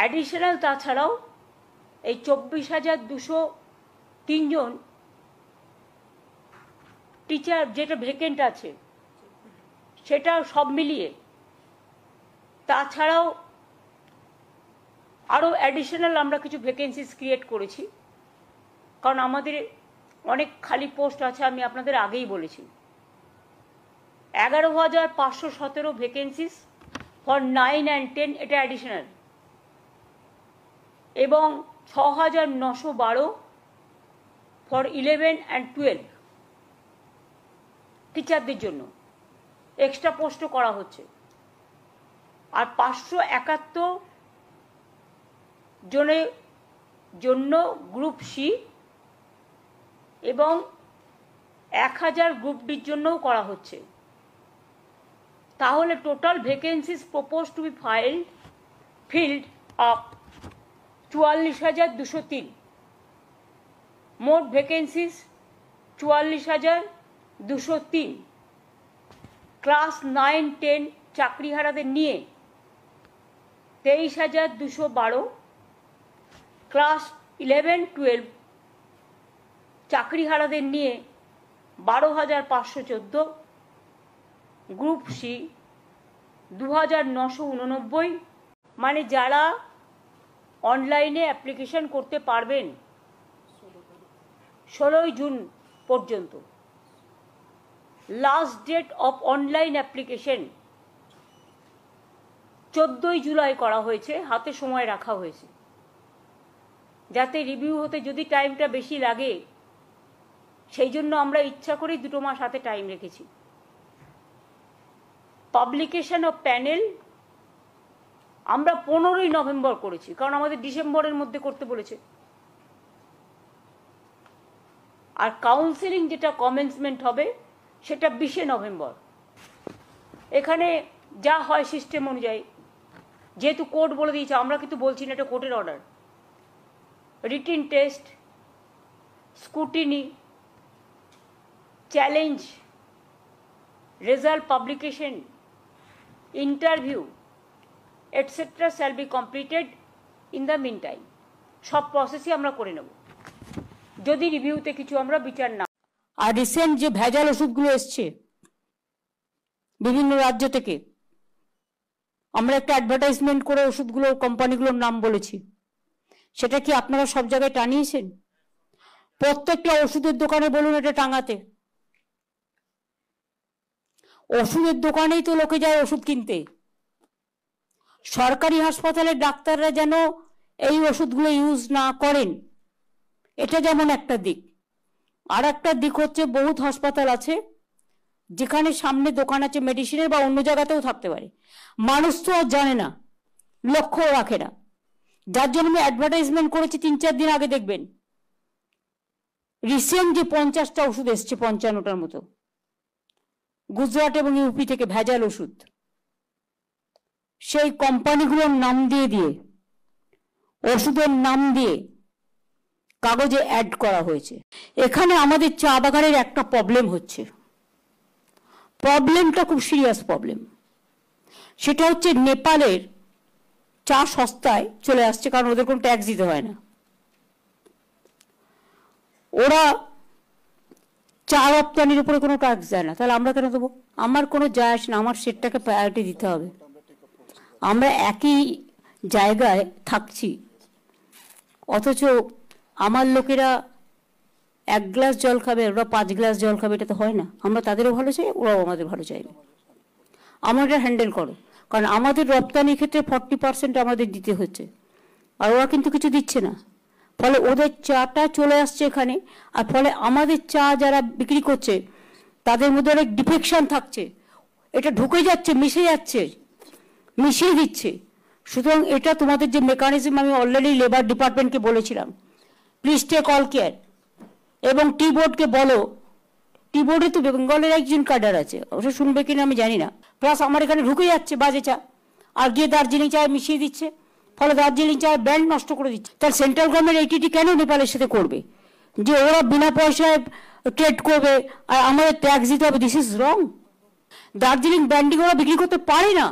Additional তাছাড়াও এই 24,203 জন teacher যেটা ভ্যাকেন্ট আছে সেটা সব মিলিয়ে তাছাড়াও আরও অ্যাডিশনাল আমরা কিছু ভ্যাকেন্সিস ক্রিয়েট করেছি, কারণ আমাদের অনেক খালি পোস্ট আছে। আমি আপনাদের আগেই বলেছি 11,517 ভ্যাকেন্সিস ফর 9 and 10, এটা অ্যাডিশনাল, এবং 6,912 ফর 11 and 12 টিচারদের জন্য এক্সট্রা পোস্টও করা হচ্ছে। আর 571 জনের জন্য গ্রুপ সি এবং 1000 গ্রুপ ডির জন্যও করা হচ্ছে। তাহলে total vacancies propose to B filled up 44,203। মোট ভ্যাকেন্সিস 44,203। ক্লাস 9-10 চাকরিহারাদের নিয়ে 23,212, ক্লাস 11-12 চাকরিহারাদের নিয়ে 12,514, গ্রুপ সি 2,989। মানে যারা অনলাইনে অ্যাপ্লিকেশন করতে পারবেন 16 জুন পর্যন্ত। Last date of online application 14 July করা হয়েছে, হাতে সময় রাখা হয়েছে যাতে রিভিউ হতে যদি টাইমটা বেশি লাগে, সেই জন্য আমরা ইচ্ছা করেই 2 মাস হাতে টাইম রেখেছি। পাবলিকেশন অফ প্যানেল আমরা 15ই নভেম্বর করেছি, কারণ আমাদের ডিসেম্বরের মধ্যে করতে বলেছে। আর কাউন্সেলিং যেটা কমেন্সমেন্ট হবে সেটা 20 নভেম্বর। এখানে যা হয় সিস্টেম অনুযায়ী, যেহেতু কোর্ট বলে দিয়েছে, আমরা কিন্তু বলছি না, এটা কোর্টের order. Written test, scrutiny, challenge, result publication, interview etcetera shall be completed in the mean time. সব প্রসেসই আমরা করে নেব যদি রিভিউতে কিছু আমরা বিচার না। আর রিসেন্ট যে ভেজাল ওষুধগুলো এসছে বিভিন্ন রাজ্য থেকে, আমরা একটা অ্যাডভার্টাইজমেন্ট করে ওষুধগুলোর কোম্পানিগুলোর নাম বলেছি, সেটা কি আপনারা সব জায়গায় টানিয়েছেন? প্রত্যেকটা ওষুধের দোকানে বলুন এটা টাঙাতে। ওষুধের দোকানেই তো লোকে যায় ওষুধ কিনতে। সরকারি হাসপাতালের ডাক্তাররা যেন এই ওষুধগুলো ইউজ না করেন, এটা যেমন একটা দিক। আর একটা দিক হচ্ছে, বহুত হাসপাতাল আছে যেখানে সামনে দোকান আছে মেডিসিনের, বা অন্য জায়গাতেও থাকতে পারে, মানুষ তো আর জানে না, লক্ষ্য রাখে না, যার জন্য আমি অ্যাডভার্টাইজমেন্ট করেছি 3-4 দিন আগে। দেখবেন রিসেন্ট যে 50টা ওষুধ এসছে, 55টার মতো গুজরাট এবং ইউপি থেকে ভেজাল ওষুধ, সেই কোম্পানিগুলোর নাম দিয়ে দিয়ে, ওষুধের নাম দিয়ে কাগজে অ্যাড করা হয়েছে। এখানে আমাদের চা বাগানের একটা প্রবলেম হচ্ছে, প্রবলেমটা খুব সিরিয়াস প্রবলেম। সেটা হচ্ছে নেপালের চা সস্তায় চলে আসছে, কারণ ওদের কোনো ট্যাক্স দিতে হয় না। ওরা চা রপ্তানির উপরে কোনো ট্যাক্স দেয় না, তাহলে আমরা কেন দেবো? আমার কোনো যায় আসে না, আমার সেটটাকে প্রায়োরিটি দিতে হবে। আমরা একই জায়গায় থাকছি, অথচ আমার লোকেরা 1 গ্লাস জল খাবে, ওরা 5 গ্লাস জল খাবে, এটা তো হয় না। আমরা তাদেরও ভালো চাই, ওরাও আমাদের ভালো চাইবে। আমরা হ্যান্ডেল করো, কারণ আমাদের রপ্তানির ক্ষেত্রে 40% আমাদের দিতে হচ্ছে, আর ওরা কিন্তু কিছু দিচ্ছে না। ফলে ওদের চাটা চলে আসছে এখানে, আর ফলে আমাদের চা যারা বিক্রি করছে তাদের মধ্যে অনেক ডিফেকশন থাকছে, এটা ঢুকে যাচ্ছে, মিশিয়ে দিচ্ছে। সুতরাং এটা তোমাদের যে মেকানিজম, আমি অলরেডি লেবার ডিপার্টমেন্টকে বলেছিলাম, প্লিজ টেক অল কেয়ার। এবং টি বোর্ডকে বলো, টি বোর্ডে তো বেঙ্গলের একজন কাডার আছে, ওটা শুনবে কিনা আমি জানি না। প্লাস আমার এখানে ঢুকে যাচ্ছে বাজে চা, আর গিয়ে দার্জিলিং চায় মিশিয়ে দিচ্ছে, ফলে দার্জিলিং চায়ের ব্র্যান্ড নষ্ট করে দিচ্ছে। তাহলে সেন্ট্রাল গভর্নমেন্ট এইটি কেন নেপালের সাথে করবে, যে ওরা বিনা পয়সায় ট্রেড করবে আর আমাদের ট্যাক্স দিতে হবে? This is wrong. Darjeeling branding ওরা বিক্রি করতে পারে না।